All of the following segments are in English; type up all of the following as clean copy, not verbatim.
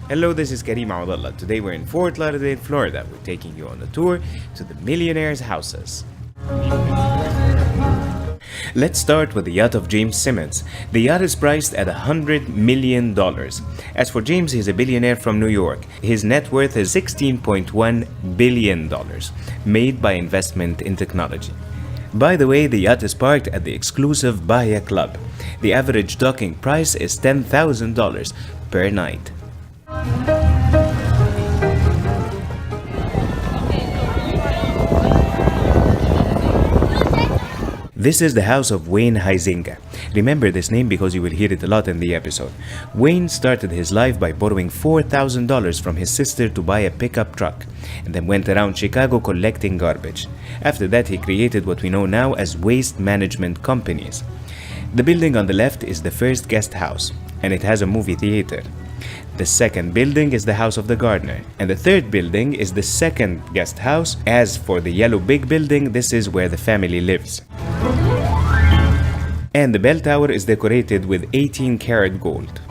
Hello, this is Karim Abdullah. Today we're in Fort Lauderdale, Florida. We're taking you on a tour to the millionaires' houses. Let's start with the yacht of James Simmons. The yacht is priced at $100 million. As for James, he's a billionaire from New York. His net worth is $16.1 billion, made by investment in technology. By the way, the yacht is parked at the exclusive Bahia Club. The average docking price is $10,000 per night. This is the house of Wayne Huizenga. Remember this name because you will hear it a lot in the episode. Wayne started his life by borrowing $4,000 from his sister to buy a pickup truck, and then went around Chicago collecting garbage. After that, he created what we know now as waste management companies. The building on the left is the first guest house, and it has a movie theater. The second building is the house of the gardener, and the third building is the second guest house. As for the yellow big building, this is where the family lives. And the bell tower is decorated with 18-karat gold.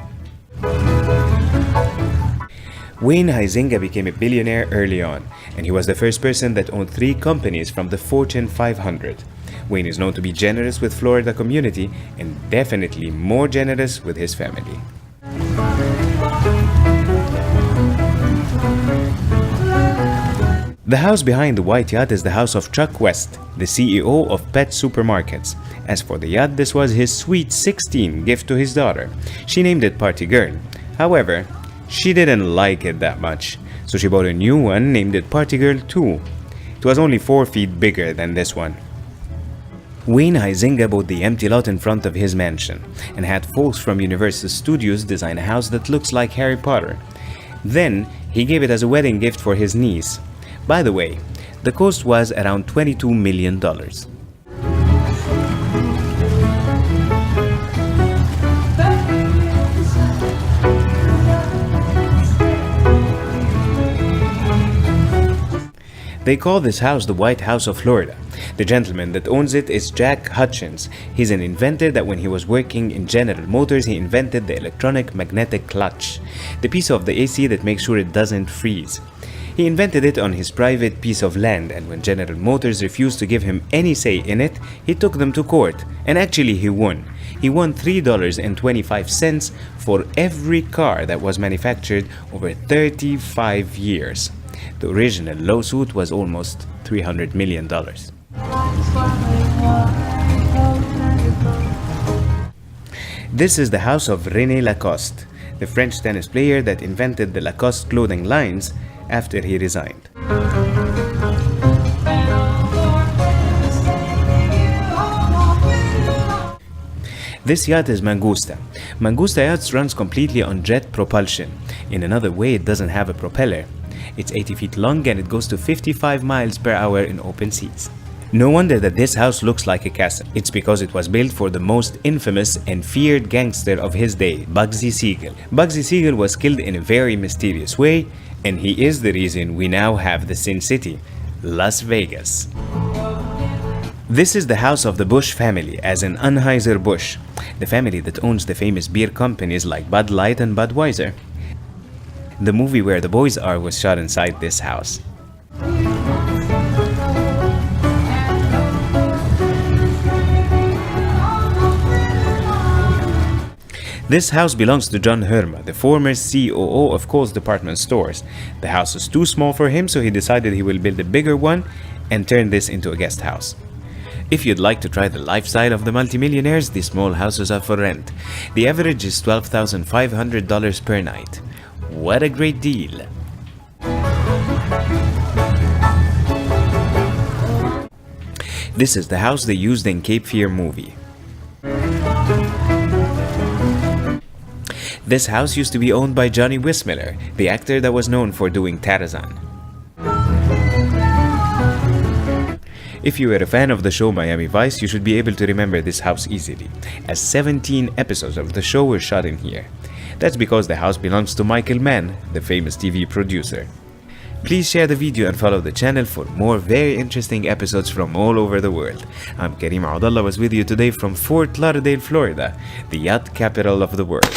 Wayne Huizenga became a billionaire early on, and he was the first person that owned 3 companies from the Fortune 500. Wayne is known to be generous with Florida community and definitely more generous with his family. The house behind the white yacht is the house of Chuck West, the CEO of Pet Supermarkets. As for the yacht, this was his sweet 16 gift to his daughter. She named it Party Girl. However, she didn't like it that much, so she bought a new one, named it Party Girl 2. It was only 4 feet bigger than this one. Wayne Huizenga bought the empty lot in front of his mansion and had folks from Universal Studios design a house that looks like Harry Potter. Then, he gave it as a wedding gift for his niece. By the way, the cost was around $22 million. They call this house the White House of Florida. The gentleman that owns it is Jack Hutchins. He's an inventor that when he was working in General Motors, he invented the electronic magnetic clutch, the piece of the AC that makes sure it doesn't freeze. He invented it on his private piece of land, and when General Motors refused to give him any say in it, he took them to court, and actually he won. He won $3.25 for every car that was manufactured over 35 years. The original lawsuit was almost $300 million. This is the house of René Lacoste, the French tennis player that invented the Lacoste clothing lines after he resigned. This yacht is Mangusta. Mangusta yachts runs completely on jet propulsion. In another way, it doesn't have a propeller. It's 80 feet long and it goes to 55 miles per hour in open seas. No wonder that this house looks like a castle. It's because it was built for the most infamous and feared gangster of his day, Bugsy Siegel. Bugsy Siegel was killed in a very mysterious way, and he is the reason we now have the Sin City, Las Vegas. This is the house of the Busch family, as in Anheuser-Busch, the family that owns the famous beer companies like Bud Light and Budweiser. The movie Where the Boys Are was shot inside this house. This house belongs to John Herma, the former COO of Kohl's department stores. The house is too small for him, so he decided he will build a bigger one and turn this into a guest house. If you'd like to try the lifestyle of the multimillionaires, these small houses are for rent. The average is $12,500 per night. What a great deal! This is the house they used in Cape Fear movie. This house used to be owned by Johnny Weissmuller, the actor that was known for doing Tarzan. If you were a fan of the show Miami Vice, you should be able to remember this house easily, as 17 episodes of the show were shot in here. That's because the house belongs to Michael Mann, the famous TV producer. Please share the video and follow the channel for more very interesting episodes from all over the world. I'm Karim Abdullah, was with you today from Fort Lauderdale, Florida, the yacht capital of the world.